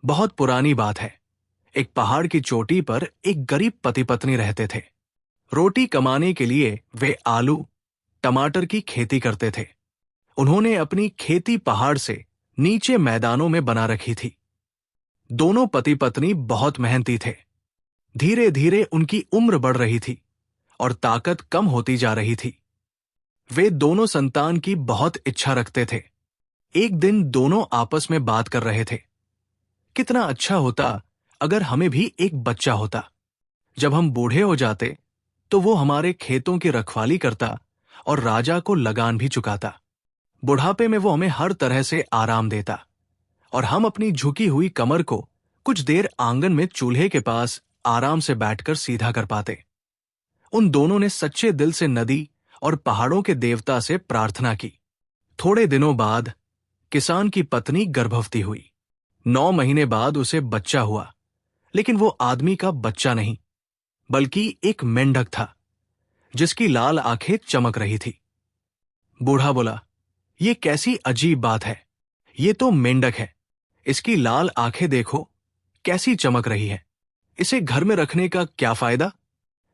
बहुत पुरानी बात है। एक पहाड़ की चोटी पर एक गरीब पति पत्नी रहते थे। रोटी कमाने के लिए वे आलू, टमाटर की खेती करते थे। उन्होंने अपनी खेती पहाड़ से नीचे मैदानों में बना रखी थी। दोनों पति पत्नी बहुत मेहनती थे। धीरे धीरे उनकी उम्र बढ़ रही थी और ताकत कम होती जा रही थी। वे दोनों संतान की बहुत इच्छा रखते थे। एक दिन दोनों आपस में बात कर रहे थे, कितना अच्छा होता अगर हमें भी एक बच्चा होता। जब हम बूढ़े हो जाते तो वो हमारे खेतों की रखवाली करता और राजा को लगान भी चुकाता। बुढ़ापे में वो हमें हर तरह से आराम देता और हम अपनी झुकी हुई कमर को कुछ देर आंगन में चूल्हे के पास आराम से बैठकर सीधा कर पाते। उन दोनों ने सच्चे दिल से नदी और पहाड़ों के देवता से प्रार्थना की। थोड़े दिनों बाद किसान की पत्नी गर्भवती हुई। 9 महीने बाद उसे बच्चा हुआ, लेकिन वो आदमी का बच्चा नहीं, बल्कि एक मेंढक था जिसकी लाल आंखें चमक रही थी। बूढ़ा बोला, ये कैसी अजीब बात है। ये तो मेंढक है, इसकी लाल आंखें देखो कैसी चमक रही है। इसे घर में रखने का क्या फायदा?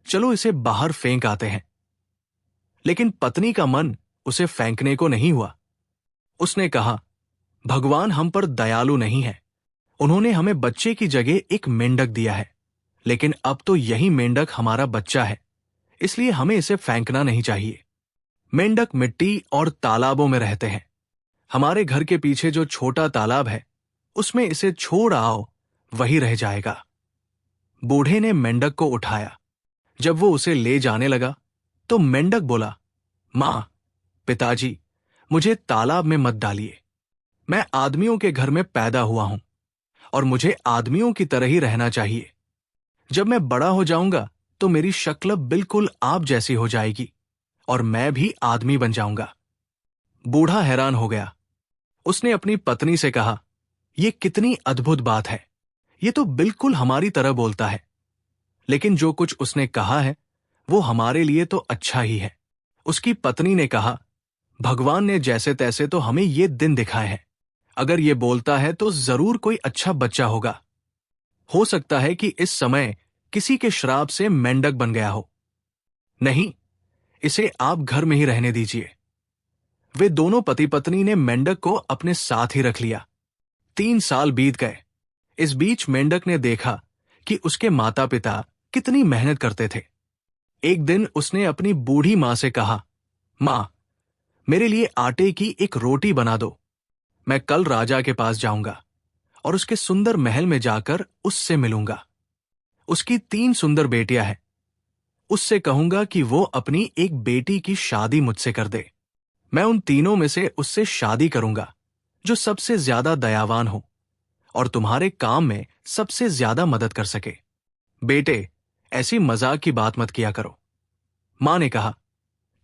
चलो इसे बाहर फेंक आते हैं। लेकिन पत्नी का मन उसे फेंकने को नहीं हुआ। उसने कहा, भगवान हम पर दयालु नहीं है। उन्होंने हमें बच्चे की जगह एक मेंढक दिया है, लेकिन अब तो यही मेंढक हमारा बच्चा है, इसलिए हमें इसे फेंकना नहीं चाहिए। मेंढक मिट्टी और तालाबों में रहते हैं। हमारे घर के पीछे जो छोटा तालाब है उसमें इसे छोड़ आओ, वही रह जाएगा। बूढ़े ने मेंढक को उठाया। जब वो उसे ले जाने लगा तो मेंढक बोला, मां, पिताजी, मुझे तालाब में मत डालिए। मैं आदमियों के घर में पैदा हुआ हूं और मुझे आदमियों की तरह ही रहना चाहिए। जब मैं बड़ा हो जाऊंगा तो मेरी शक्ल बिल्कुल आप जैसी हो जाएगी और मैं भी आदमी बन जाऊंगा। बूढ़ा हैरान हो गया। उसने अपनी पत्नी से कहा, यह कितनी अद्भुत बात है। ये तो बिल्कुल हमारी तरह बोलता है। लेकिन जो कुछ उसने कहा है वो हमारे लिए तो अच्छा ही है। उसकी पत्नी ने कहा, भगवान ने जैसे तैसे तो हमें ये दिन दिखाए हैं। अगर ये बोलता है तो जरूर कोई अच्छा बच्चा होगा। हो सकता है कि इस समय किसी के श्राप से मेंढक बन गया हो। नहीं, इसे आप घर में ही रहने दीजिए। वे दोनों पति पत्नी ने मेंढक को अपने साथ ही रख लिया। 3 साल बीत गए। इस बीच मेंढक ने देखा कि उसके माता पिता कितनी मेहनत करते थे। एक दिन उसने अपनी बूढ़ी मां से कहा, मां, मेरे लिए आटे की एक रोटी बना दो। मैं कल राजा के पास जाऊंगा और उसके सुंदर महल में जाकर उससे मिलूंगा। उसकी 3 सुंदर बेटियां हैं। उससे कहूंगा कि वो अपनी एक बेटी की शादी मुझसे कर दे। मैं उन तीनों में से उससे शादी करूंगा जो सबसे ज्यादा दयावान हो और तुम्हारे काम में सबसे ज्यादा मदद कर सके। बेटे, ऐसी मजाक की बात मत किया करो। मां ने कहा,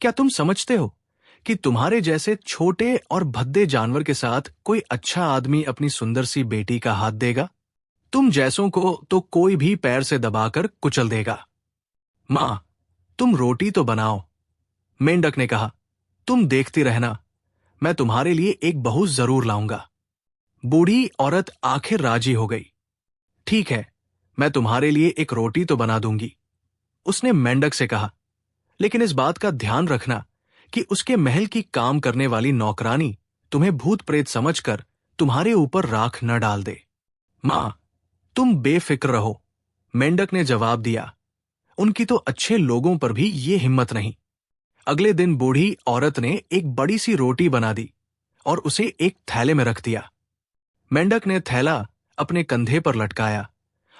क्या तुम समझते हो कि तुम्हारे जैसे छोटे और भद्दे जानवर के साथ कोई अच्छा आदमी अपनी सुंदर सी बेटी का हाथ देगा? तुम जैसों को तो कोई भी पैर से दबाकर कुचल देगा। मां, तुम रोटी तो बनाओ। मेंढक ने कहा, तुम देखती रहना, मैं तुम्हारे लिए एक बहू जरूर लाऊंगा। बूढ़ी औरत आखिर राजी हो गई। ठीक है, मैं तुम्हारे लिए एक रोटी तो बना दूंगी। उसने मेंढक से कहा, लेकिन इस बात का ध्यान रखना कि उसके महल की काम करने वाली नौकरानी तुम्हें भूत प्रेत समझकर तुम्हारे ऊपर राख न डाल दे। मां, तुम बेफिक्र रहो, मेंढक ने जवाब दिया। उनकी तो अच्छे लोगों पर भी ये हिम्मत नहीं। अगले दिन बूढ़ी औरत ने एक बड़ी सी रोटी बना दी और उसे एक थैले में रख दिया। मेंढक ने थैला अपने कंधे पर लटकाया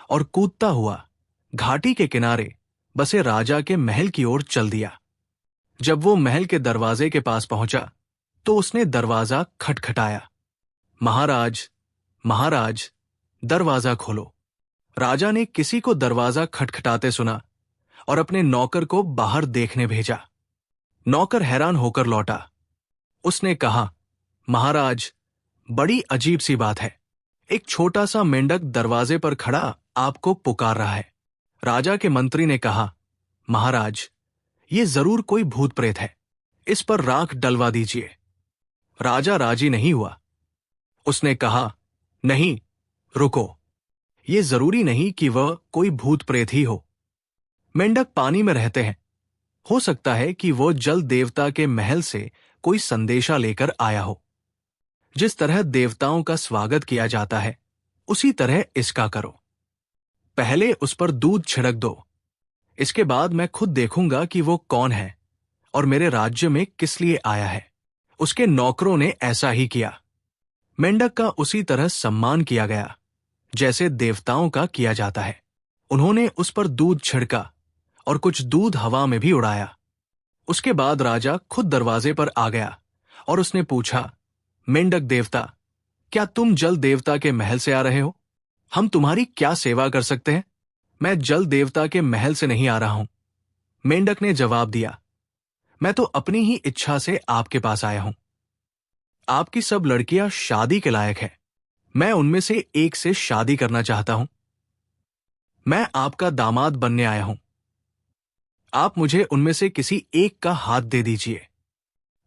और कूदता हुआ घाटी के किनारे बसे राजा के महल की ओर चल दिया। जब वो महल के दरवाजे के पास पहुंचा तो उसने दरवाजा खटखटाया। महाराज, महाराज, दरवाजा खोलो। राजा ने किसी को दरवाजा खटखटाते सुना और अपने नौकर को बाहर देखने भेजा। नौकर हैरान होकर लौटा। उसने कहा, महाराज, बड़ी अजीब सी बात है। एक छोटा सा मेंढक दरवाजे पर खड़ा आपको पुकार रहा है। राजा के मंत्री ने कहा, महाराज, ये जरूर कोई भूत प्रेत है, इस पर राख डलवा दीजिए। राजा राजी नहीं हुआ। उसने कहा, नहीं, रुको, ये जरूरी नहीं कि वह कोई भूत प्रेत ही हो। मेंढक पानी में रहते हैं। हो सकता है कि वो जल देवता के महल से कोई संदेशा लेकर आया हो। जिस तरह देवताओं का स्वागत किया जाता है, उसी तरह इसका करो। पहले उस पर दूध छिड़क दो। इसके बाद मैं खुद देखूंगा कि वो कौन है और मेरे राज्य में किस लिए आया है। उसके नौकरों ने ऐसा ही किया। मेंढक का उसी तरह सम्मान किया गया जैसे देवताओं का किया जाता है। उन्होंने उस पर दूध छिड़का और कुछ दूध हवा में भी उड़ाया। उसके बाद राजा खुद दरवाजे पर आ गया और उसने पूछा, मेंढक देवता, क्या तुम जल देवता के महल से आ रहे हो? हम तुम्हारी क्या सेवा कर सकते हैं? मैं जल देवता के महल से नहीं आ रहा हूं। मेंढक ने जवाब दिया, मैं तो अपनी ही इच्छा से आपके पास आया हूं। आपकी सब लड़कियां शादी के लायक हैं। मैं उनमें से एक से शादी करना चाहता हूं। मैं आपका दामाद बनने आया हूं। आप मुझे उनमें से किसी एक का हाथ दे दीजिए।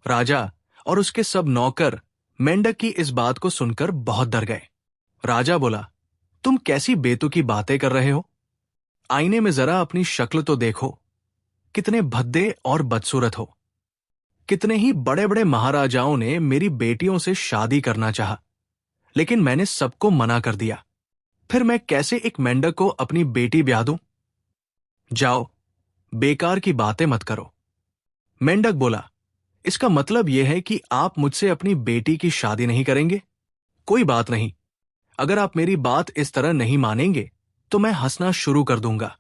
राजा और उसके सब नौकर मेंढक की इस बात को सुनकर बहुत डर गए। राजा बोला, तुम कैसी बेतुकी बातें कर रहे हो? आईने में जरा अपनी शक्ल तो देखो, कितने भद्दे और बदसूरत हो। कितने ही बड़े बड़े महाराजाओं ने मेरी बेटियों से शादी करना चाहा, लेकिन मैंने सबको मना कर दिया। फिर मैं कैसे एक मेंढक को अपनी बेटी ब्याह दूं? जाओ, बेकार की बातें मत करो। मेंढक बोला, इसका मतलब यह है कि आप मुझसे अपनी बेटी की शादी नहीं करेंगे? कोई बात नहीं। अगर आप मेरी बात इस तरह नहीं मानेंगे तो मैं हंसना शुरू कर दूंगा।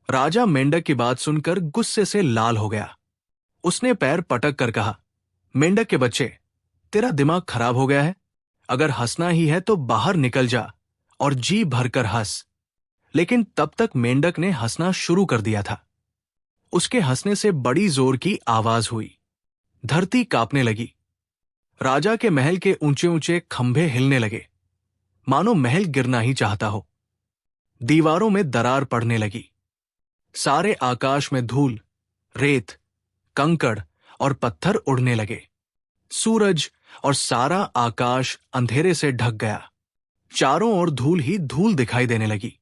राजा मेंढक की बात सुनकर गुस्से से लाल हो गया। उसने पैर पटक कर कहा, मेंढक के बच्चे, तेरा दिमाग खराब हो गया है? अगर हंसना ही है तो बाहर निकल जा और जी भरकर हंस। लेकिन तब तक मेंढक ने हंसना शुरू कर दिया था। उसके हंसने से बड़ी जोर की आवाज हुई। धरती कांपने लगी। राजा के महल के ऊंचे ऊंचे खंभे हिलने लगे, मानो महल गिरना ही चाहता हो। दीवारों में दरार पड़ने लगी। सारे आकाश में धूल, रेत, कंकड़ और पत्थर उड़ने लगे। सूरज और सारा आकाश अंधेरे से ढक गया। चारों ओर धूल ही धूल दिखाई देने लगी।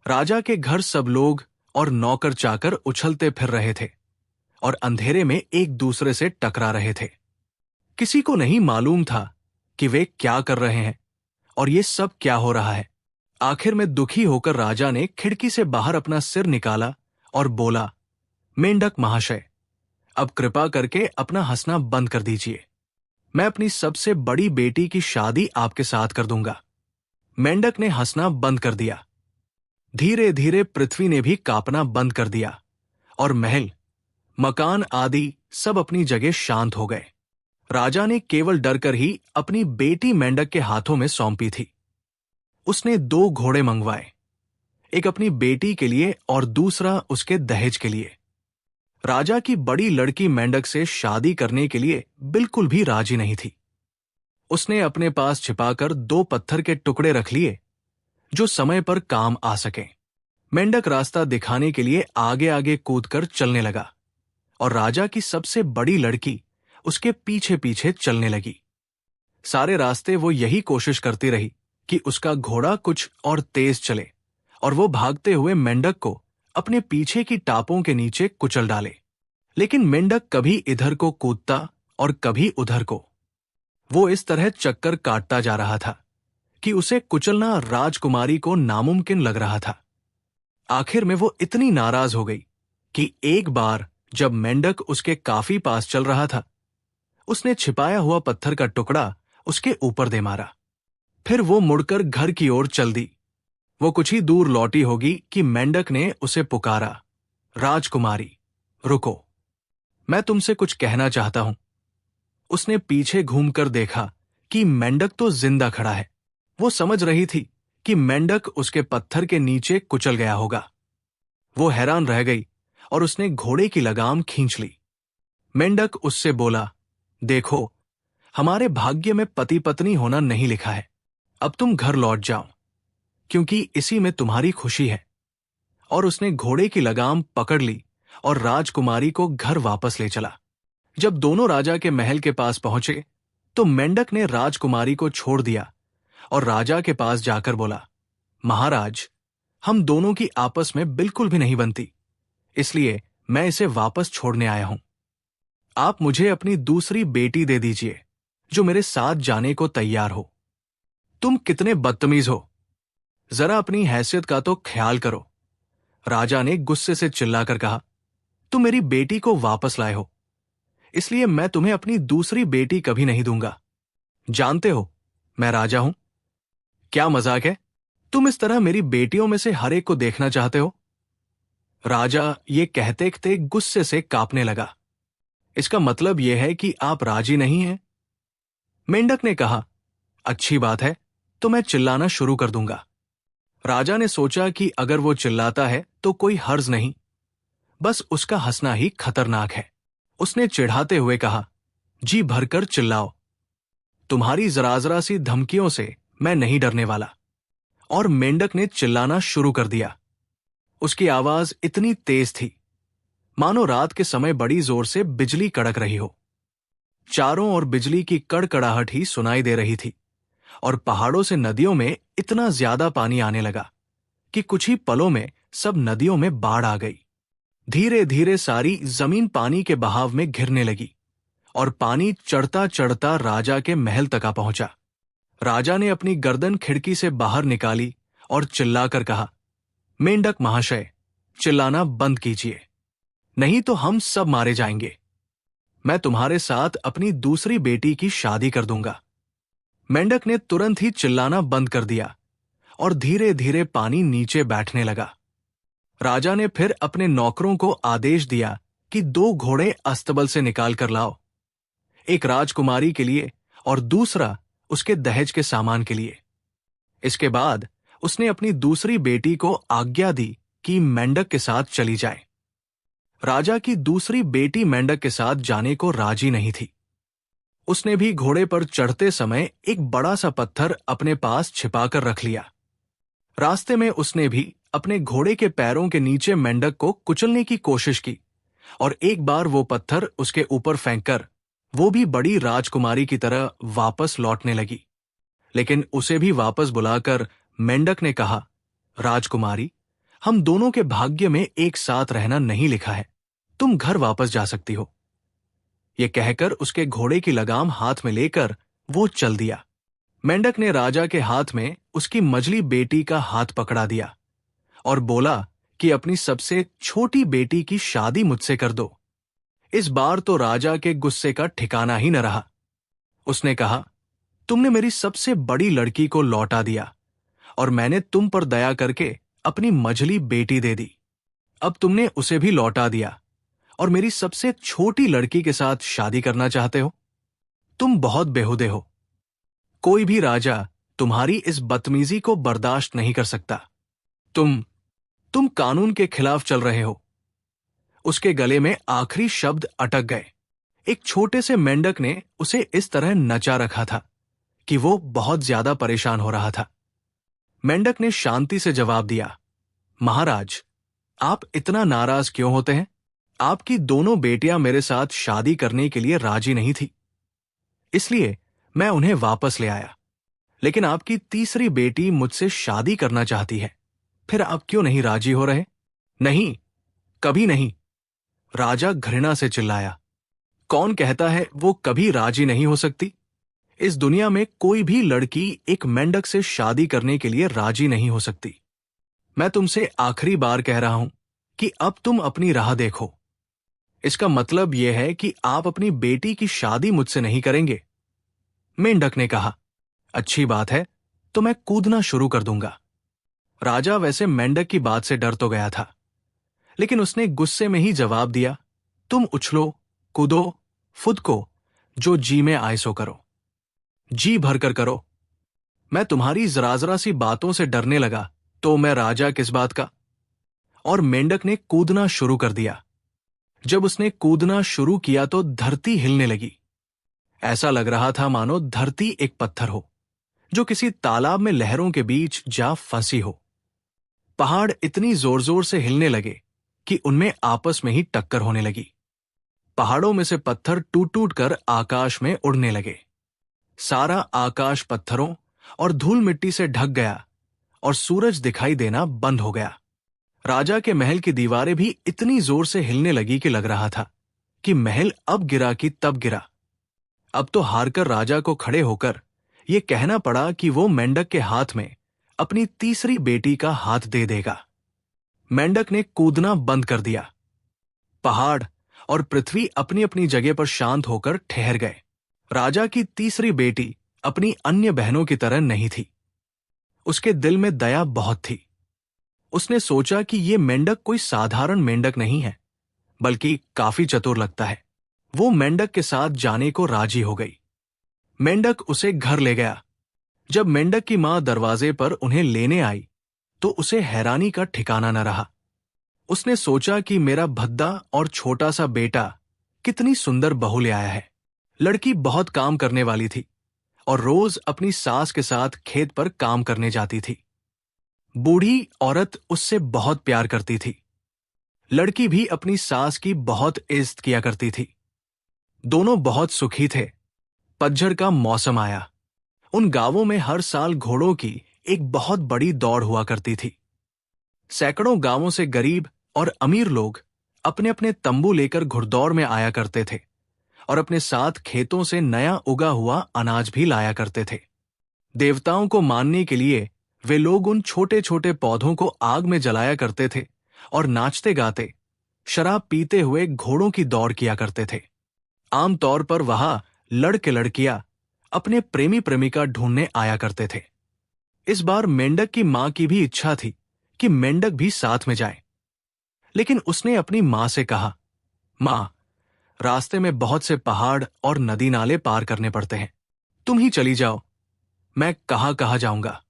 राजा के घर सब लोग और नौकर चाकर उछलते फिर रहे थे और अंधेरे में एक दूसरे से टकरा रहे थे। किसी को नहीं मालूम था कि वे क्या कर रहे हैं और ये सब क्या हो रहा है। आखिर में दुखी होकर राजा ने खिड़की से बाहर अपना सिर निकाला और बोला, मेंढक महाशय, अब कृपा करके अपना हंसना बंद कर दीजिए। मैं अपनी सबसे बड़ी बेटी की शादी आपके साथ कर दूंगा। मेंढक ने हंसना बंद कर दिया। धीरे धीरे पृथ्वी ने भी कांपना बंद कर दिया और महल, मकान आदि सब अपनी जगह शांत हो गए। राजा ने केवल डरकर ही अपनी बेटी मेंढक के हाथों में सौंपी थी। उसने 2 घोड़े मंगवाए, एक अपनी बेटी के लिए और दूसरा उसके दहेज के लिए। राजा की बड़ी लड़की मेंढक से शादी करने के लिए बिल्कुल भी राजी नहीं थी। उसने अपने पास छिपाकर 2 पत्थर के टुकड़े रख लिए जो समय पर काम आ सके। मेंढक रास्ता दिखाने के लिए आगे आगे कूदकर चलने लगा और राजा की सबसे बड़ी लड़की उसके पीछे पीछे चलने लगी। सारे रास्ते वो यही कोशिश करती रही कि उसका घोड़ा कुछ और तेज चले और वो भागते हुए मेंढक को अपने पीछे की टापों के नीचे कुचल डाले। लेकिन मेंढक कभी इधर को कूदता और कभी उधर को। वो इस तरह चक्कर काटता जा रहा था कि उसे कुचलना राजकुमारी को नामुमकिन लग रहा था। आखिर में वो इतनी नाराज हो गई कि एक बार जब मेंढक उसके काफी पास चल रहा था, उसने छिपाया हुआ पत्थर का टुकड़ा उसके ऊपर दे मारा। फिर वो मुड़कर घर की ओर चल दी। वो कुछ ही दूर लौटी होगी कि मेंढक ने उसे पुकारा, राजकुमारी, रुको, मैं तुमसे कुछ कहना चाहता हूं। उसने पीछे घूमकर देखा कि मेंढक तो जिंदा खड़ा है। वो समझ रही थी कि मेंढक उसके पत्थर के नीचे कुचल गया होगा। वो हैरान रह गई और उसने घोड़े की लगाम खींच ली। मेंढक उससे बोला, देखो, हमारे भाग्य में पति पत्नी होना नहीं लिखा है। अब तुम घर लौट जाओ, क्योंकि इसी में तुम्हारी खुशी है। और उसने घोड़े की लगाम पकड़ ली और राजकुमारी को घर वापस ले चला। जब दोनों राजा के महल के पास पहुंचे तो मेंढक ने राजकुमारी को छोड़ दिया और राजा के पास जाकर बोला, महाराज, हम दोनों की आपस में बिल्कुल भी नहीं बनती, इसलिए मैं इसे वापस छोड़ने आया हूं। आप मुझे अपनी दूसरी बेटी दे दीजिए, जो मेरे साथ जाने को तैयार हो। तुम कितने बदतमीज हो, जरा अपनी हैसियत का तो ख्याल करो, राजा ने गुस्से से चिल्लाकर कहा। तुम मेरी बेटी को वापस लाए हो, इसलिए मैं तुम्हें अपनी दूसरी बेटी कभी नहीं दूंगा। जानते हो, मैं राजा हूं। क्या मजाक है? तुम इस तरह मेरी बेटियों में से हर एक को देखना चाहते हो? राजा ये कहते कहते गुस्से से कांपने लगा। इसका मतलब यह है कि आप राजी नहीं हैं? मेंढक ने कहा, अच्छी बात है, तो मैं चिल्लाना शुरू कर दूंगा। राजा ने सोचा कि अगर वो चिल्लाता है तो कोई हर्ज नहीं, बस उसका हंसना ही खतरनाक है। उसने चिढ़ाते हुए कहा, जी भरकर चिल्लाओ, तुम्हारी जरा सी धमकियों से मैं नहीं डरने वाला। और मेंढक ने चिल्लाना शुरू कर दिया। उसकी आवाज इतनी तेज थी मानो रात के समय बड़ी जोर से बिजली कड़क रही हो। चारों ओर बिजली की कड़कड़ाहट ही सुनाई दे रही थी, और पहाड़ों से नदियों में इतना ज्यादा पानी आने लगा कि कुछ ही पलों में सब नदियों में बाढ़ आ गई। धीरे धीरे सारी जमीन पानी के बहाव में घिरने लगी, और पानी चढ़ता चढ़ता राजा के महल तक आ पहुंचा। राजा ने अपनी गर्दन खिड़की से बाहर निकाली और चिल्लाकर कहा, मेंढक महाशय, चिल्लाना बंद कीजिए, नहीं तो हम सब मारे जाएंगे। मैं तुम्हारे साथ अपनी दूसरी बेटी की शादी कर दूंगा। मेंढक ने तुरंत ही चिल्लाना बंद कर दिया, और धीरे धीरे पानी नीचे बैठने लगा। राजा ने फिर अपने नौकरों को आदेश दिया कि 2 घोड़े अस्तबल से निकाल कर लाओ, एक राजकुमारी के लिए और दूसरा उसके दहेज के सामान के लिए। इसके बाद उसने अपनी दूसरी बेटी को आज्ञा दी कि मेंढक के साथ चली जाए। राजा की दूसरी बेटी मेंढक के साथ जाने को राजी नहीं थी। उसने भी घोड़े पर चढ़ते समय एक बड़ा सा पत्थर अपने पास छिपाकर रख लिया। रास्ते में उसने भी अपने घोड़े के पैरों के नीचे मेंढक को कुचलने की कोशिश की, और एक बार वो पत्थर उसके ऊपर फेंककर वो भी बड़ी राजकुमारी की तरह वापस लौटने लगी। लेकिन उसे भी वापस बुलाकर मेंढक ने कहा, राजकुमारी, हम दोनों के भाग्य में एक साथ रहना नहीं लिखा है, तुम घर वापस जा सकती हो। यह कहकर उसके घोड़े की लगाम हाथ में लेकर वो चल दिया। मेंढक ने राजा के हाथ में उसकी मझली बेटी का हाथ पकड़ा दिया और बोला कि अपनी सबसे छोटी बेटी की शादी मुझसे कर दो। इस बार तो राजा के गुस्से का ठिकाना ही न रहा। उसने कहा, तुमने मेरी सबसे बड़ी लड़की को लौटा दिया, और मैंने तुम पर दया करके अपनी मझली बेटी दे दी। अब तुमने उसे भी लौटा दिया और मेरी सबसे छोटी लड़की के साथ शादी करना चाहते हो। तुम बहुत बेहुदे हो। कोई भी राजा तुम्हारी इस बदतमीजी को बर्दाश्त नहीं कर सकता। तुम कानून के खिलाफ चल रहे हो। उसके गले में आखिरी शब्द अटक गए। एक छोटे से मेंढक ने उसे इस तरह नचा रखा था कि वो बहुत ज्यादा परेशान हो रहा था। मेंढक ने शांति से जवाब दिया, महाराज, आप इतना नाराज क्यों होते हैं? आपकी दोनों बेटियां मेरे साथ शादी करने के लिए राजी नहीं थी, इसलिए मैं उन्हें वापस ले आया। लेकिन आपकी तीसरी बेटी मुझसे शादी करना चाहती है, फिर आप क्यों नहीं राजी हो रहे? नहीं, कभी नहीं, राजा घृणा से चिल्लाया। कौन कहता है वो कभी राजी नहीं हो सकती? इस दुनिया में कोई भी लड़की एक मेंढक से शादी करने के लिए राजी नहीं हो सकती। मैं तुमसे आखिरी बार कह रहा हूं कि अब तुम अपनी राह देखो। इसका मतलब यह है कि आप अपनी बेटी की शादी मुझसे नहीं करेंगे। मेंढक ने कहा, अच्छी बात है, तो मैं कूदना शुरू कर दूंगा। राजा वैसे मेंढक की बात से डर तो गया था, लेकिन उसने गुस्से में ही जवाब दिया, तुम उछलो, कूदो, फुदको, जो जी में आए सो करो, जी भरकर करो। मैं तुम्हारी जरा सी बातों से डरने लगा तो मैं राजा किस बात का? और मेंढक ने कूदना शुरू कर दिया। जब उसने कूदना शुरू किया तो धरती हिलने लगी। ऐसा लग रहा था मानो धरती एक पत्थर हो जो किसी तालाब में लहरों के बीच जा फंसी हो। पहाड़ इतनी जोर जोर से हिलने लगे कि उनमें आपस में ही टक्कर होने लगी। पहाड़ों में से पत्थर टूट टूट कर आकाश में उड़ने लगे। सारा आकाश पत्थरों और धूल मिट्टी से ढक गया, और सूरज दिखाई देना बंद हो गया। राजा के महल की दीवारें भी इतनी जोर से हिलने लगी कि लग रहा था कि महल अब गिरा कि तब गिरा। अब तो हारकर राजा को खड़े होकर यह कहना पड़ा कि वो मेंढक के हाथ में अपनी तीसरी बेटी का हाथ दे देगा। मेंढक ने कूदना बंद कर दिया। पहाड़ और पृथ्वी अपनी अपनी जगह पर शांत होकर ठहर गए। राजा की तीसरी बेटी अपनी अन्य बहनों की तरह नहीं थी। उसके दिल में दया बहुत थी। उसने सोचा कि यह मेंढक कोई साधारण मेंढक नहीं है, बल्कि काफी चतुर लगता है। वो मेंढक के साथ जाने को राजी हो गई। मेंढक उसे घर ले गया। जब मेंढक की मां दरवाजे पर उन्हें लेने आई तो उसे हैरानी का ठिकाना न रहा। उसने सोचा कि मेरा भद्दा और छोटा सा बेटा कितनी सुंदर बहू ले आया है। लड़की बहुत काम करने वाली थी और रोज अपनी सास के साथ खेत पर काम करने जाती थी। बूढ़ी औरत उससे बहुत प्यार करती थी। लड़की भी अपनी सास की बहुत इज्जत किया करती थी। दोनों बहुत सुखी थे। पतझड़ का मौसम आया। उन गांवों में हर साल घोड़ों की एक बहुत बड़ी दौड़ हुआ करती थी। सैकड़ों गांवों से गरीब और अमीर लोग अपने अपने तंबू लेकर घुड़दौड़ में आया करते थे और अपने साथ खेतों से नया उगा हुआ अनाज भी लाया करते थे। देवताओं को मानने के लिए वे लोग उन छोटे छोटे पौधों को आग में जलाया करते थे और नाचते गाते शराब पीते हुए घोड़ों की दौड़ किया करते थे। आमतौर पर वहां लड़के लड़कियां अपने प्रेमी प्रेमिका ढूंढने आया करते थे। इस बार मेंढक की मां की भी इच्छा थी कि मेंढक भी साथ में जाए, लेकिन उसने अपनी मां से कहा, मां, रास्ते में बहुत से पहाड़ और नदी नाले पार करने पड़ते हैं, तुम ही चली जाओ, मैं कहां कहां जाऊंगा।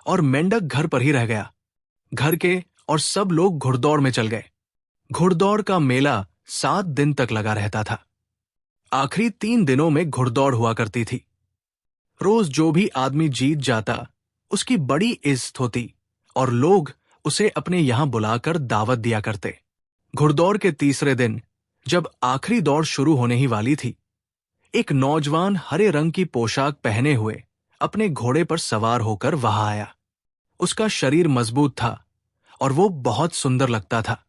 और मेंढक घर पर ही रह गया। घर के और सब लोग घुड़दौड़ में चल गए। घुड़दौड़ का मेला 7 दिन तक लगा रहता था। आखिरी 3 दिनों में घुड़दौड़ हुआ करती थी। रोज जो भी आदमी जीत जाता उसकी बड़ी इज्जत होती और लोग उसे अपने यहां बुलाकर दावत दिया करते। घुड़दौड़ के तीसरे दिन जब आखिरी दौड़ शुरू होने ही वाली थी, एक नौजवान हरे रंग की पोशाक पहने हुए अपने घोड़े पर सवार होकर वहां आया। उसका शरीर मजबूत था और वो बहुत सुंदर लगता था।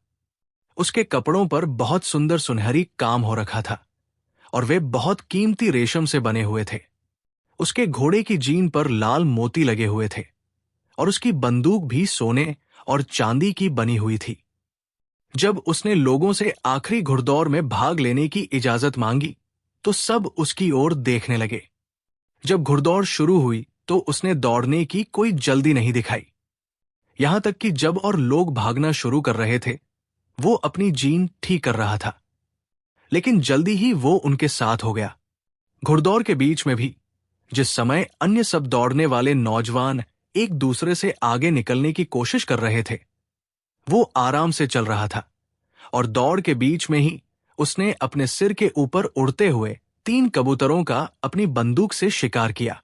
उसके कपड़ों पर बहुत सुंदर सुनहरी काम हो रखा था और वे बहुत कीमती रेशम से बने हुए थे। उसके घोड़े की जीन पर लाल मोती लगे हुए थे और उसकी बंदूक भी सोने और चांदी की बनी हुई थी। जब उसने लोगों से आखिरी घुड़दौड़ में भाग लेने की इजाजत मांगी तो सब उसकी ओर देखने लगे। जब घुड़दौड़ शुरू हुई तो उसने दौड़ने की कोई जल्दी नहीं दिखाई। यहां तक कि जब और लोग भागना शुरू कर रहे थे, वो अपनी जीन ठीक कर रहा था, लेकिन जल्दी ही वो उनके साथ हो गया। घुड़दौड़ के बीच में भी जिस समय अन्य सब दौड़ने वाले नौजवान एक दूसरे से आगे निकलने की कोशिश कर रहे थे, वो आराम से चल रहा था और दौड़ के बीच में ही उसने अपने सिर के ऊपर उड़ते हुए 3 कबूतरों का अपनी बंदूक से शिकार किया।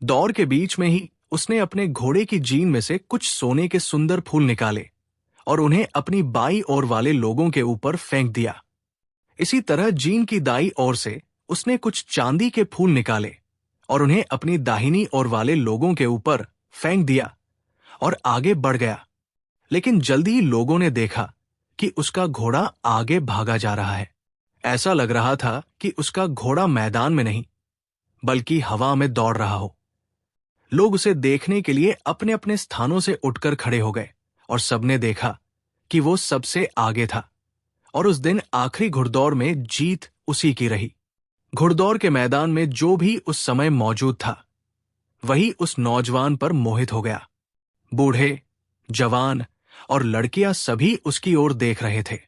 दौड़ के बीच में ही उसने अपने घोड़े की जीन में से कुछ सोने के सुंदर फूल निकाले और उन्हें अपनी बाई ओर वाले लोगों के ऊपर फेंक दिया। इसी तरह जीन की दाई ओर से उसने कुछ चांदी के फूल निकाले और उन्हें अपनी दाहिनी ओर वाले लोगों के ऊपर फेंक दिया और आगे बढ़ गया। लेकिन जल्दी ही लोगों ने देखा कि उसका घोड़ा आगे भागा जा रहा है। ऐसा लग रहा था कि उसका घोड़ा मैदान में नहीं बल्कि हवा में दौड़ रहा हो। लोग उसे देखने के लिए अपने अपने स्थानों से उठकर खड़े हो गए और सबने देखा कि वो सबसे आगे था और उस दिन आखिरी घुड़दौड़ में जीत उसी की रही। घुड़दौड़ के मैदान में जो भी उस समय मौजूद था वही उस नौजवान पर मोहित हो गया। बूढ़े, जवान और लड़कियां सभी उसकी ओर देख रहे थे।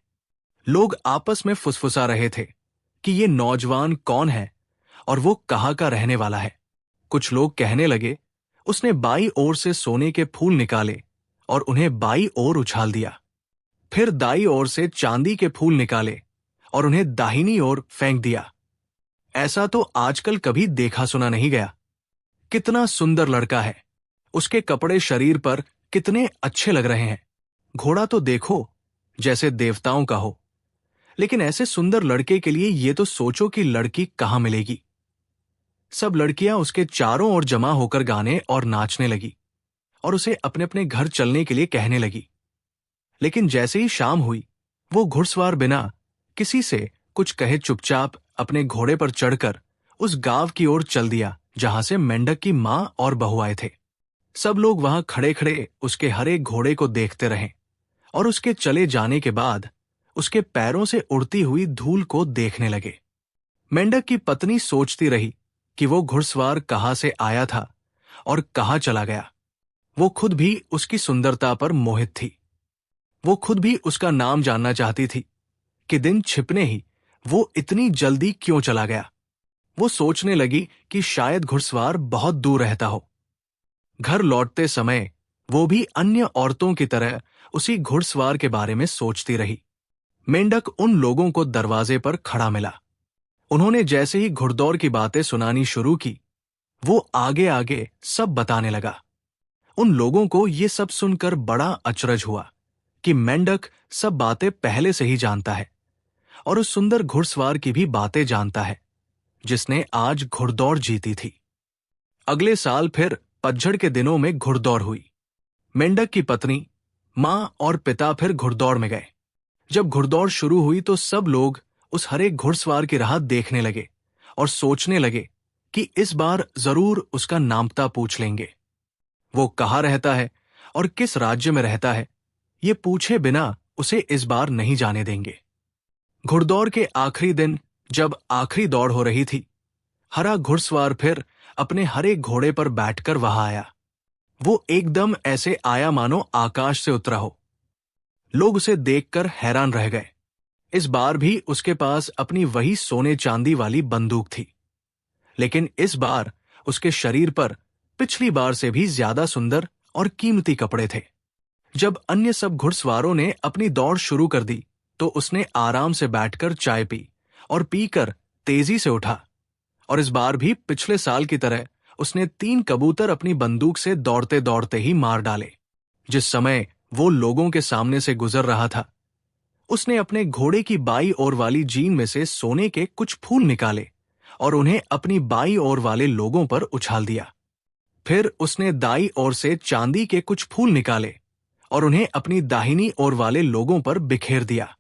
लोग आपस में फुसफुसा रहे थे कि ये नौजवान कौन है और वो कहाँ का रहने वाला है। कुछ लोग कहने लगे, उसने बाई ओर से सोने के फूल निकाले और उन्हें बाई ओर उछाल दिया, फिर दाई ओर से चांदी के फूल निकाले और उन्हें दाहिनी ओर फेंक दिया। ऐसा तो आजकल कभी देखा सुना नहीं गया। कितना सुंदर लड़का है, उसके कपड़े शरीर पर कितने अच्छे लग रहे हैं। घोड़ा तो देखो जैसे देवताओं का हो, लेकिन ऐसे सुंदर लड़के के लिए ये तो सोचो कि लड़की कहाँ मिलेगी। सब लड़कियां उसके चारों ओर जमा होकर गाने और नाचने लगी और उसे अपने अपने घर चलने के लिए कहने लगी। लेकिन जैसे ही शाम हुई, वो घुड़सवार बिना किसी से कुछ कहे चुपचाप अपने घोड़े पर चढ़कर उस गांव की ओर चल दिया जहां से मेंढक की मां और बहू आए थे। सब लोग वहां खड़े खड़े उसके हरे घोड़े को देखते रहे और उसके चले जाने के बाद उसके पैरों से उड़ती हुई धूल को देखने लगे। मेंढक की पत्नी सोचती रही कि वो घुड़सवार कहाँ से आया था और कहाँ चला गया। वो खुद भी उसकी सुंदरता पर मोहित थी। वो खुद भी उसका नाम जानना चाहती थी कि दिन छिपने ही वो इतनी जल्दी क्यों चला गया। वो सोचने लगी कि शायद घुड़सवार बहुत दूर रहता हो। घर लौटते समय वो भी अन्य औरतों की तरह उसी घुड़सवार के बारे में सोचती रही। मेंढक उन लोगों को दरवाजे पर खड़ा मिला। उन्होंने जैसे ही घुड़दौड़ की बातें सुनानी शुरू की, वो आगे आगे सब बताने लगा। उन लोगों को ये सब सुनकर बड़ा अचरज हुआ कि मेंढक सब बातें पहले से ही जानता है और उस सुंदर घुड़सवार की भी बातें जानता है जिसने आज घुड़दौड़ जीती थी। अगले साल फिर पतझड़ के दिनों में घुड़दौड़ हुई। मेंढक की पत्नी, मां और पिता फिर घुड़दौड़ में गए। जब घुड़दौड़ शुरू हुई तो सब लोग उस हरे घुड़सवार की राह देखने लगे और सोचने लगे कि इस बार जरूर उसका नामता पूछ लेंगे। वो कहाँ रहता है और किस राज्य में रहता है, ये पूछे बिना उसे इस बार नहीं जाने देंगे। घुड़दौड़ के आखिरी दिन जब आखिरी दौड़ हो रही थी, हरा घुड़सवार फिर अपने हरे घोड़े पर बैठकर वहां आया। वो एकदम ऐसे आया मानो आकाश से उतरा हो। लोग उसे देखकर हैरान रह गए। इस बार भी उसके पास अपनी वही सोने चांदी वाली बंदूक थी, लेकिन इस बार उसके शरीर पर पिछली बार से भी ज्यादा सुंदर और कीमती कपड़े थे। जब अन्य सब घुड़सवारों ने अपनी दौड़ शुरू कर दी तो उसने आराम से बैठकर चाय पी और पीकर तेजी से उठा। और इस बार भी पिछले साल की तरह उसने 3 कबूतर अपनी बंदूक से दौड़ते दौड़ते ही मार डाले। जिस समय वो लोगों के सामने से गुजर रहा था, उसने अपने घोड़े की बाई ओर वाली जीन में से सोने के कुछ फूल निकाले और उन्हें अपनी बाई ओर वाले लोगों पर उछाल दिया। फिर उसने दाई ओर से चांदी के कुछ फूल निकाले और उन्हें अपनी दाहिनी ओर वाले लोगों पर बिखेर दिया।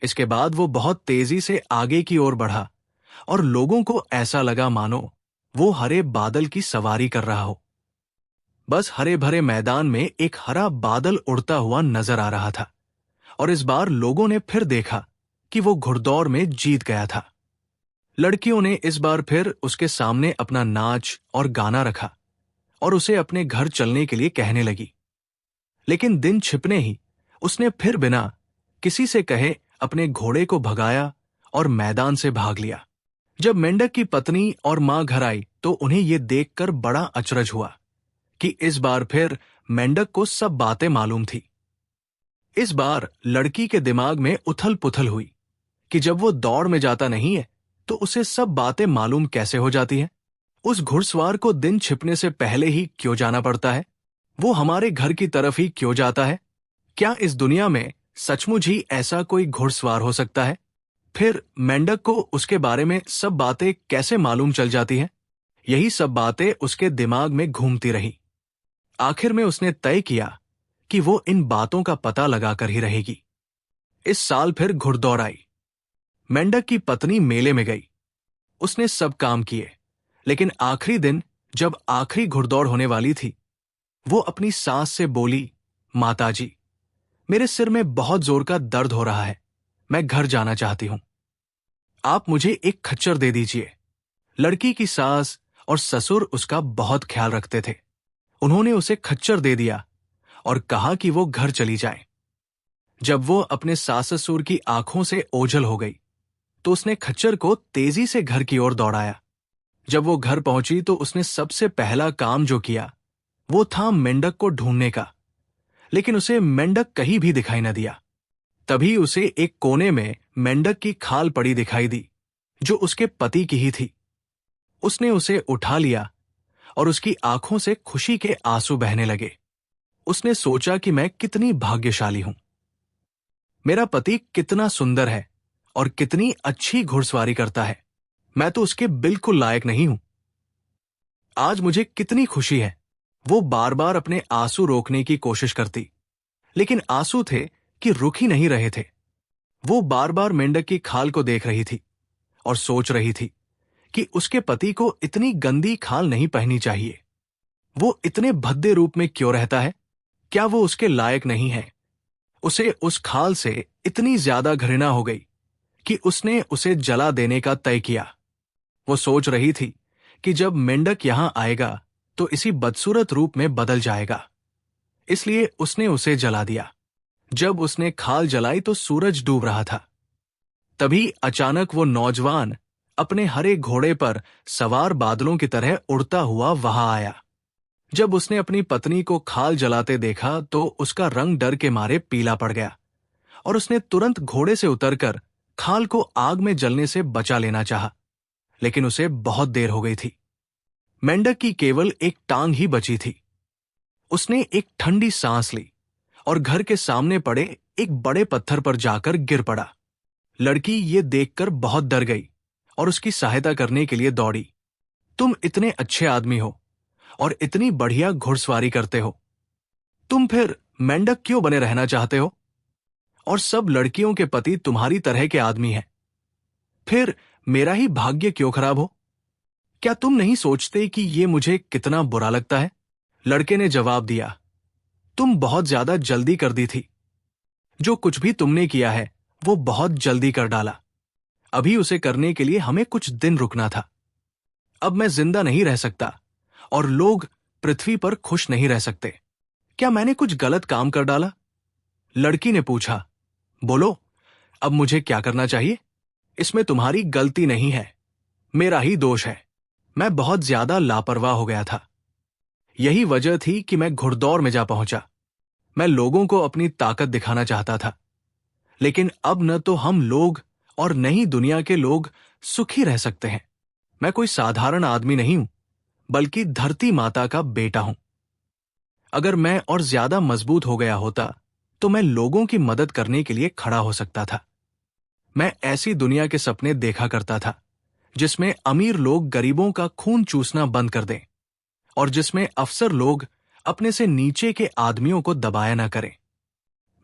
इसके बाद वो बहुत तेजी से आगे की ओर बढ़ा और लोगों को ऐसा लगा मानो वो हरे बादल की सवारी कर रहा हो। बस हरे भरे मैदान में एक हरा बादल उड़ता हुआ नजर आ रहा था और इस बार लोगों ने फिर देखा कि वो घुड़दौड़ में जीत गया था। लड़कियों ने इस बार फिर उसके सामने अपना नाच और गाना रखा और उसे अपने घर चलने के लिए कहने लगी। लेकिन दिन छिपने ही उसने फिर बिना किसी से कहे अपने घोड़े को भगाया और मैदान से भाग लिया। जब मेंढक की पत्नी और मां घर आई तो उन्हें यह देखकर बड़ा अचरज हुआ कि इस बार फिर मेंढक को सब बातें मालूम थी। इस बार लड़की के दिमाग में उथल पुथल हुई कि जब वो दौड़ में जाता नहीं है तो उसे सब बातें मालूम कैसे हो जाती हैं। उस घुड़सवार को दिन छिपने से पहले ही क्यों जाना पड़ता है? वो हमारे घर की तरफ ही क्यों जाता है? क्या इस दुनिया में सचमुच ही ऐसा कोई घुड़सवार हो सकता है? फिर मेंढक को उसके बारे में सब बातें कैसे मालूम चल जाती हैं? यही सब बातें उसके दिमाग में घूमती रही। आखिर में उसने तय किया कि वो इन बातों का पता लगाकर ही रहेगी। इस साल फिर घुड़दौड़ आई। मेंढक की पत्नी मेले में गई। उसने सब काम किए, लेकिन आखिरी दिन जब आखिरी घुड़दौड़ होने वाली थी, वो अपनी सास से बोली, माताजी, मेरे सिर में बहुत जोर का दर्द हो रहा है, मैं घर जाना चाहती हूं। आप मुझे एक खच्चर दे दीजिए। लड़की की सास और ससुर उसका बहुत ख्याल रखते थे। उन्होंने उसे खच्चर दे दिया और कहा कि वो घर चली जाए। जब वो अपने सास ससुर की आंखों से ओझल हो गई तो उसने खच्चर को तेजी से घर की ओर दौड़ाया। जब वो घर पहुंची तो उसने सबसे पहला काम जो किया वो था मेंढक को ढूंढने का, लेकिन उसे मेंढक कहीं भी दिखाई न दिया। तभी उसे एक कोने में मेंढक की खाल पड़ी दिखाई दी जो उसके पति की ही थी। उसने उसे उठा लिया और उसकी आंखों से खुशी के आंसू बहने लगे। उसने सोचा कि मैं कितनी भाग्यशाली हूं। मेरा पति कितना सुंदर है और कितनी अच्छी घुड़सवारी करता है। मैं तो उसके बिल्कुल लायक नहीं हूं। आज मुझे कितनी खुशी है। वो बार बार अपने आंसू रोकने की कोशिश करती, लेकिन आंसू थे कि रुक ही नहीं रहे थे। वो बार बार मेंढक की खाल को देख रही थी और सोच रही थी कि उसके पति को इतनी गंदी खाल नहीं पहननी चाहिए। वो इतने भद्दे रूप में क्यों रहता है? क्या वो उसके लायक नहीं है? उसे उस खाल से इतनी ज्यादा घृणा हो गई कि उसने उसे जला देने का तय किया। वो सोच रही थी कि जब मेंढक यहां आएगा तो इसी बदसूरत रूप में बदल जाएगा, इसलिए उसने उसे जला दिया। जब उसने खाल जलाई तो सूरज डूब रहा था। तभी अचानक वो नौजवान अपने हरे घोड़े पर सवार बादलों की तरह उड़ता हुआ वहां आया। जब उसने अपनी पत्नी को खाल जलाते देखा तो उसका रंग डर के मारे पीला पड़ गया और उसने तुरंत घोड़े से उतरकर खाल को आग में जलने से बचा लेना चाहा, लेकिन उसे बहुत देर हो गई थी। मेंढक की केवल एक टांग ही बची थी। उसने एक ठंडी सांस ली और घर के सामने पड़े एक बड़े पत्थर पर जाकर गिर पड़ा। लड़की ये देखकर बहुत डर गई और उसकी सहायता करने के लिए दौड़ी। तुम इतने अच्छे आदमी हो और इतनी बढ़िया घुड़सवारी करते हो, तुम फिर मेंढक क्यों बने रहना चाहते हो? और सब लड़कियों के पति तुम्हारी तरह के आदमी हैं। फिर मेरा ही भाग्य क्यों खराब हो? क्या तुम नहीं सोचते कि ये मुझे कितना बुरा लगता है? लड़के ने जवाब दिया, तुम बहुत ज्यादा जल्दी कर दी थी। जो कुछ भी तुमने किया है वो बहुत जल्दी कर डाला। अभी उसे करने के लिए हमें कुछ दिन रुकना था। अब मैं जिंदा नहीं रह सकता और लोग पृथ्वी पर खुश नहीं रह सकते। क्या मैंने कुछ गलत काम कर डाला? लड़की ने पूछा। बोलो, अब मुझे क्या करना चाहिए? इसमें तुम्हारी गलती नहीं है, मेरा ही दोष है। मैं बहुत ज्यादा लापरवाह हो गया था। यही वजह थी कि मैं घुड़दौड़ में जा पहुंचा। मैं लोगों को अपनी ताकत दिखाना चाहता था, लेकिन अब न तो हम लोग और न ही दुनिया के लोग सुखी रह सकते हैं। मैं कोई साधारण आदमी नहीं हूं, बल्कि धरती माता का बेटा हूं। अगर मैं और ज्यादा मजबूत हो गया होता तो मैं लोगों की मदद करने के लिए खड़ा हो सकता था। मैं ऐसी दुनिया के सपने देखा करता था जिसमें अमीर लोग गरीबों का खून चूसना बंद कर दें और जिसमें अफसर लोग अपने से नीचे के आदमियों को दबाया ना करें।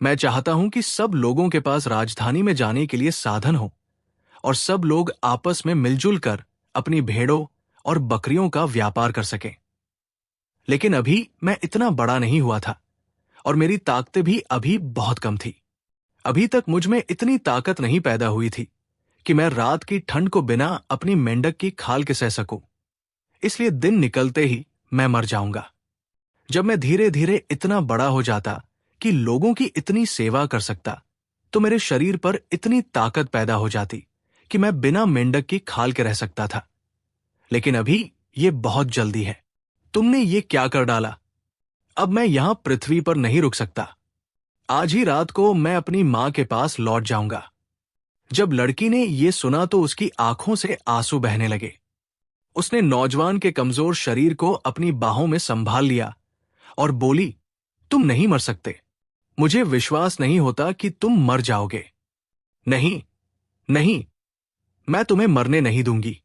मैं चाहता हूं कि सब लोगों के पास राजधानी में जाने के लिए साधन हो और सब लोग आपस में मिलजुल कर अपनी भेड़ों और बकरियों का व्यापार कर सकें। लेकिन अभी मैं इतना बड़ा नहीं हुआ था और मेरी ताकतें भी अभी बहुत कम थी। अभी तक मुझ में इतनी ताकत नहीं पैदा हुई थी कि मैं रात की ठंड को बिना अपनी मेंढक की खाल के सह सकूं। इसलिए दिन निकलते ही मैं मर जाऊंगा। जब मैं धीरे धीरे इतना बड़ा हो जाता कि लोगों की इतनी सेवा कर सकता तो मेरे शरीर पर इतनी ताकत पैदा हो जाती कि मैं बिना मेंढक की खाल के रह सकता था। लेकिन अभी ये बहुत जल्दी है। तुमने ये क्या कर डाला? अब मैं यहां पृथ्वी पर नहीं रुक सकता। आज ही रात को मैं अपनी मां के पास लौट जाऊंगा। जब लड़की ने ये सुना तो उसकी आंखों से आंसू बहने लगे। उसने नौजवान के कमजोर शरीर को अपनी बाहों में संभाल लिया और बोली, तुम नहीं मर सकते। मुझे विश्वास नहीं होता कि तुम मर जाओगे। नहीं, नहीं, मैं तुम्हें मरने नहीं दूंगी।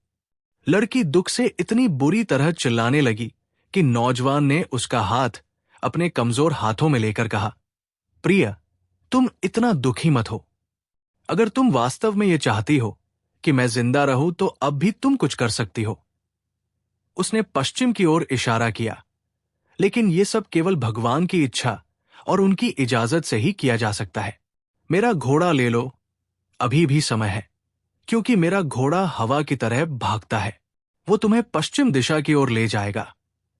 लड़की दुख से इतनी बुरी तरह चिल्लाने लगी कि नौजवान ने उसका हाथ अपने कमजोर हाथों में लेकर कहा, प्रिय, तुम इतना दुखी मत हो। अगर तुम वास्तव में ये चाहती हो कि मैं जिंदा रहूं तो अब भी तुम कुछ कर सकती हो। उसने पश्चिम की ओर इशारा किया, लेकिन ये सब केवल भगवान की इच्छा और उनकी इजाजत से ही किया जा सकता है। मेरा घोड़ा ले लो, अभी भी समय है, क्योंकि मेरा घोड़ा हवा की तरह भागता है। वो तुम्हें पश्चिम दिशा की ओर ले जाएगा,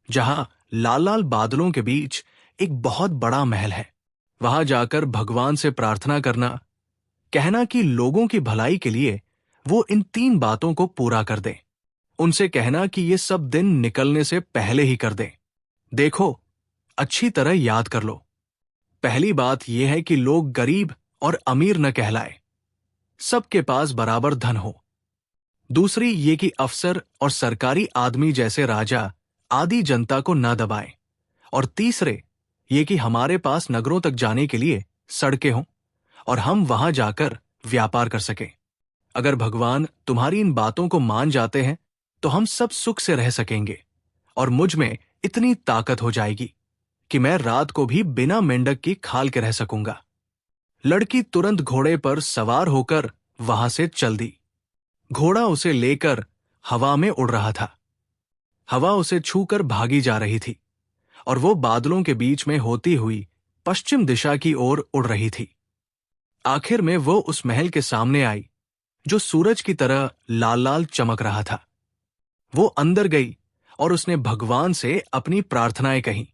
जहां लाल लाल बादलों के बीच एक बहुत बड़ा महल है। वहां जाकर भगवान से प्रार्थना करना, कहना कि लोगों की भलाई के लिए वो इन 3 बातों को पूरा कर दे। उनसे कहना कि ये सब दिन निकलने से पहले ही कर दें। देखो, अच्छी तरह याद कर लो। पहली बात यह है कि लोग गरीब और अमीर न कहलाए, सबके पास बराबर धन हो। दूसरी ये कि अफसर और सरकारी आदमी जैसे राजा आदि जनता को न दबाएं। और तीसरे ये कि हमारे पास नगरों तक जाने के लिए सड़कें हों और हम वहां जाकर व्यापार कर सकें। अगर भगवान तुम्हारी इन बातों को मान जाते हैं तो हम सब सुख से रह सकेंगे और मुझ में इतनी ताकत हो जाएगी कि मैं रात को भी बिना मेंढक की खाल के रह सकूंगा। लड़की तुरंत घोड़े पर सवार होकर वहां से चल दी। घोड़ा उसे लेकर हवा में उड़ रहा था। हवा उसे छूकर भागी जा रही थी और वो बादलों के बीच में होती हुई पश्चिम दिशा की ओर उड़ रही थी। आखिर में वो उस महल के सामने आई जो सूरज की तरह लाल लाल चमक रहा था। वो अंदर गई और उसने भगवान से अपनी प्रार्थनाएं कहीं।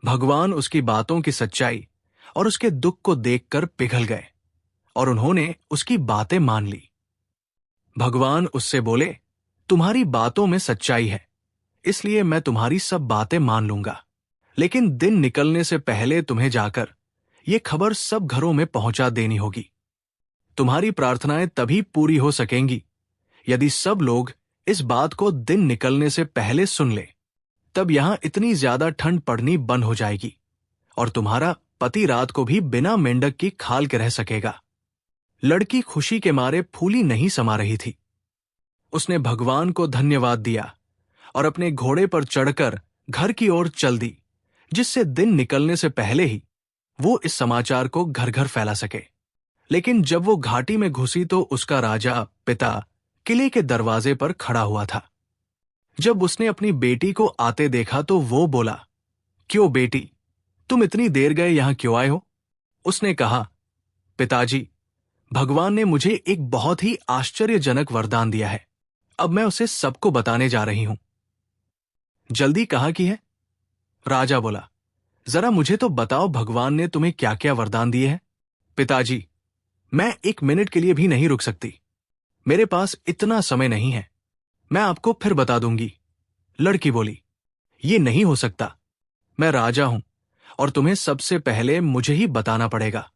भगवान उसकी बातों की सच्चाई और उसके दुख को देखकर पिघल गए और उन्होंने उसकी बातें मान ली। भगवान उससे बोले, तुम्हारी बातों में सच्चाई है, इसलिए मैं तुम्हारी सब बातें मान लूंगा। लेकिन दिन निकलने से पहले तुम्हें जाकर ये खबर सब घरों में पहुंचा देनी होगी। तुम्हारी प्रार्थनाएं तभी पूरी हो सकेंगी यदि सब लोग इस बात को दिन निकलने से पहले सुन ले। तब यहां इतनी ज्यादा ठंड पड़नी बंद हो जाएगी और तुम्हारा पति रात को भी बिना मेंढक की खाल के रह सकेगा। लड़की खुशी के मारे फूली नहीं समा रही थी। उसने भगवान को धन्यवाद दिया और अपने घोड़े पर चढ़कर घर की ओर चल दी, जिससे दिन निकलने से पहले ही वो इस समाचार को घर घर फैला सके। लेकिन जब वो घाटी में घुसी तो उसका राजा पिता किले के दरवाजे पर खड़ा हुआ था। जब उसने अपनी बेटी को आते देखा तो वो बोला, क्यों बेटी, तुम इतनी देर गए यहां क्यों आए हो? उसने कहा, पिताजी, भगवान ने मुझे एक बहुत ही आश्चर्यजनक वरदान दिया है। अब मैं उसे सबको बताने जा रही हूं। जल्दी कहाँ की है? राजा बोला, जरा मुझे तो बताओ भगवान ने तुम्हें क्या क्या वरदान दिए हैं। पिताजी, मैं 1 मिनट के लिए भी नहीं रुक सकती। मेरे पास इतना समय नहीं है। मैं आपको फिर बता दूंगी। लड़की बोली, ये नहीं हो सकता। मैं राजा हूं और तुम्हें सबसे पहले मुझे ही बताना पड़ेगा।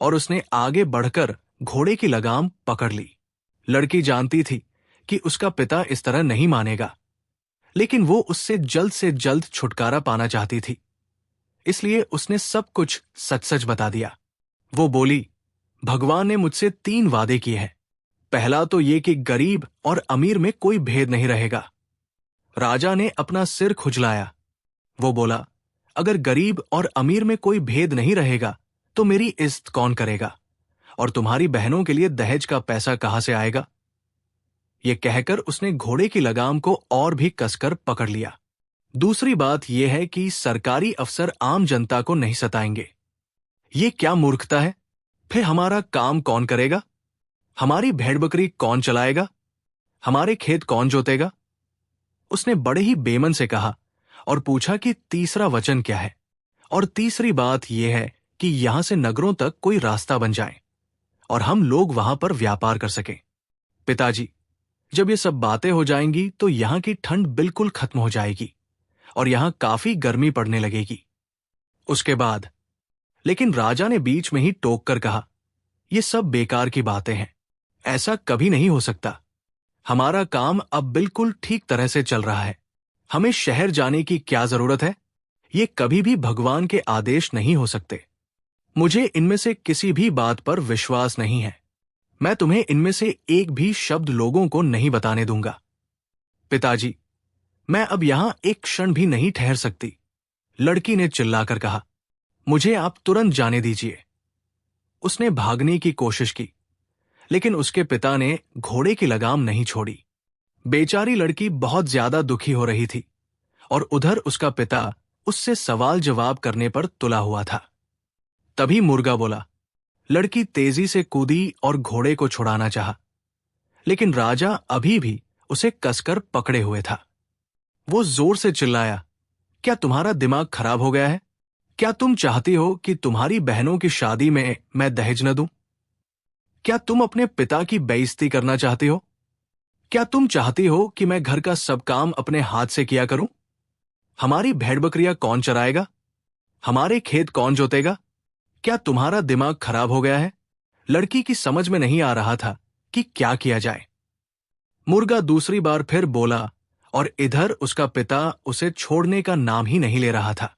और उसने आगे बढ़कर घोड़े की लगाम पकड़ ली। लड़की जानती थी कि उसका पिता इस तरह नहीं मानेगा, लेकिन वो उससे जल्द छुटकारा पाना चाहती थी, इसलिए उसने सब कुछ सच सच बता दिया। वो बोली, भगवान ने मुझसे 3 वादे किए हैं। पहला तो ये कि गरीब और अमीर में कोई भेद नहीं रहेगा। राजा ने अपना सिर खुजलाया। वो बोला, अगर गरीब और अमीर में कोई भेद नहीं रहेगा तो मेरी इज्जत कौन करेगा और तुम्हारी बहनों के लिए दहेज का पैसा कहां से आएगा? ये कहकर उसने घोड़े की लगाम को और भी कसकर पकड़ लिया। दूसरी बात यह है कि सरकारी अफसर आम जनता को नहीं सताएंगे। ये क्या मूर्खता है? फिर हमारा काम कौन करेगा? हमारी भेड़ बकरी कौन चलाएगा? हमारे खेत कौन जोतेगा? उसने बड़े ही बेमन से कहा और पूछा कि तीसरा वचन क्या है। और तीसरी बात यह है कि यहां से नगरों तक कोई रास्ता बन जाए और हम लोग वहां पर व्यापार कर सकें। पिताजी, जब ये सब बातें हो जाएंगी तो यहां की ठंड बिल्कुल खत्म हो जाएगी और यहां काफी गर्मी पड़ने लगेगी। उसके बाद लेकिन राजा ने बीच में ही टोक कर कहा, ये सब बेकार की बातें हैं। ऐसा कभी नहीं हो सकता। हमारा काम अब बिल्कुल ठीक तरह से चल रहा है। हमें शहर जाने की क्या जरूरत है? ये कभी भी भगवान के आदेश नहीं हो सकते। मुझे इनमें से किसी भी बात पर विश्वास नहीं है। मैं तुम्हें इनमें से एक भी शब्द लोगों को नहीं बताने दूंगा। पिताजी, मैं अब यहां एक क्षण भी नहीं ठहर सकती। लड़की ने चिल्लाकर कहा, मुझे आप तुरंत जाने दीजिए। उसने भागने की कोशिश की, लेकिन उसके पिता ने घोड़े की लगाम नहीं छोड़ी। बेचारी लड़की बहुत ज्यादा दुखी हो रही थी और उधर उसका पिता उससे सवाल जवाब करने पर तुला हुआ था। तभी मुर्गा बोला। लड़की तेजी से कूदी और घोड़े को छुड़ाना चाहा, लेकिन राजा अभी भी उसे कसकर पकड़े हुए था। वो जोर से चिल्लाया, क्या तुम्हारा दिमाग खराब हो गया है? क्या तुम चाहती हो कि तुम्हारी बहनों की शादी में मैं दहेज न दूं? क्या तुम अपने पिता की बेइज्जती करना चाहती हो? क्या तुम चाहती हो कि मैं घर का सब काम अपने हाथ से किया करूं? हमारी भेड़ बकरियां कौन चराएगा? हमारे खेत कौन जोतेगा? क्या तुम्हारा दिमाग खराब हो गया है? लड़की की समझ में नहीं आ रहा था कि क्या किया जाए। मुर्गा दूसरी बार फिर बोला और इधर उसका पिता उसे छोड़ने का नाम ही नहीं ले रहा था।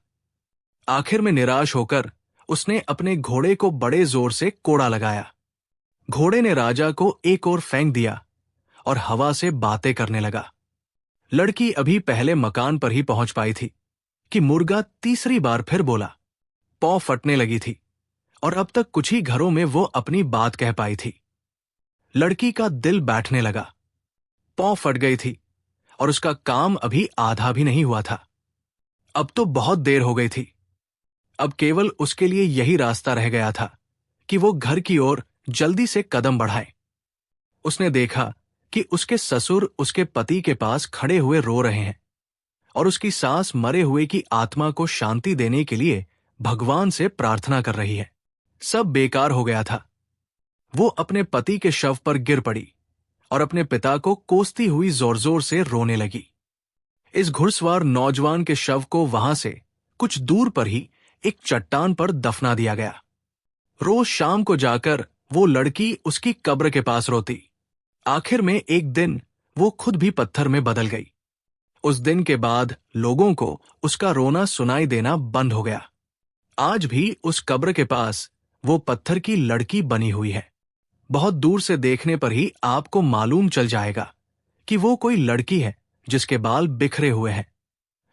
आखिर में निराश होकर उसने अपने घोड़े को बड़े जोर से कोड़ा लगाया। घोड़े ने राजा को एक ओर फेंक दिया और हवा से बातें करने लगा। लड़की अभी पहले मकान पर ही पहुंच पाई थी कि मुर्गा तीसरी बार फिर बोला। पौ फटने लगी थी और अब तक कुछ ही घरों में वो अपनी बात कह पाई थी। लड़की का दिल बैठने लगा। पौ फट गई थी और उसका काम अभी आधा भी नहीं हुआ था। अब तो बहुत देर हो गई थी। अब केवल उसके लिए यही रास्ता रह गया था कि वो घर की ओर जल्दी से कदम बढ़ाए। उसने देखा कि उसके ससुर उसके पति के पास खड़े हुए रो रहे हैं और उसकी सास मरे हुए की आत्मा को शांति देने के लिए भगवान से प्रार्थना कर रही है। सब बेकार हो गया था। वो अपने पति के शव पर गिर पड़ी और अपने पिता को कोसती हुई जोर जोर से रोने लगी। इस घुड़सवार नौजवान के शव को वहां से कुछ दूर पर ही एक चट्टान पर दफना दिया गया। रोज शाम को जाकर वो लड़की उसकी कब्र के पास रोती। आखिर में एक दिन वो खुद भी पत्थर में बदल गई। उस दिन के बाद लोगों को उसका रोना सुनाई देना बंद हो गया। आज भी उस कब्र के पास वो पत्थर की लड़की बनी हुई है। बहुत दूर से देखने पर ही आपको मालूम चल जाएगा कि वो कोई लड़की है जिसके बाल बिखरे हुए हैं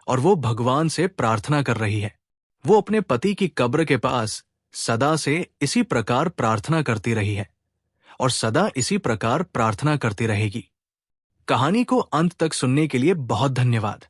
और वो भगवान से प्रार्थना कर रही है। वो अपने पति की कब्र के पास सदा से इसी प्रकार प्रार्थना करती रही है और सदा इसी प्रकार प्रार्थना करती रहेगी। कहानी को अंत तक सुनने के लिए बहुत धन्यवाद।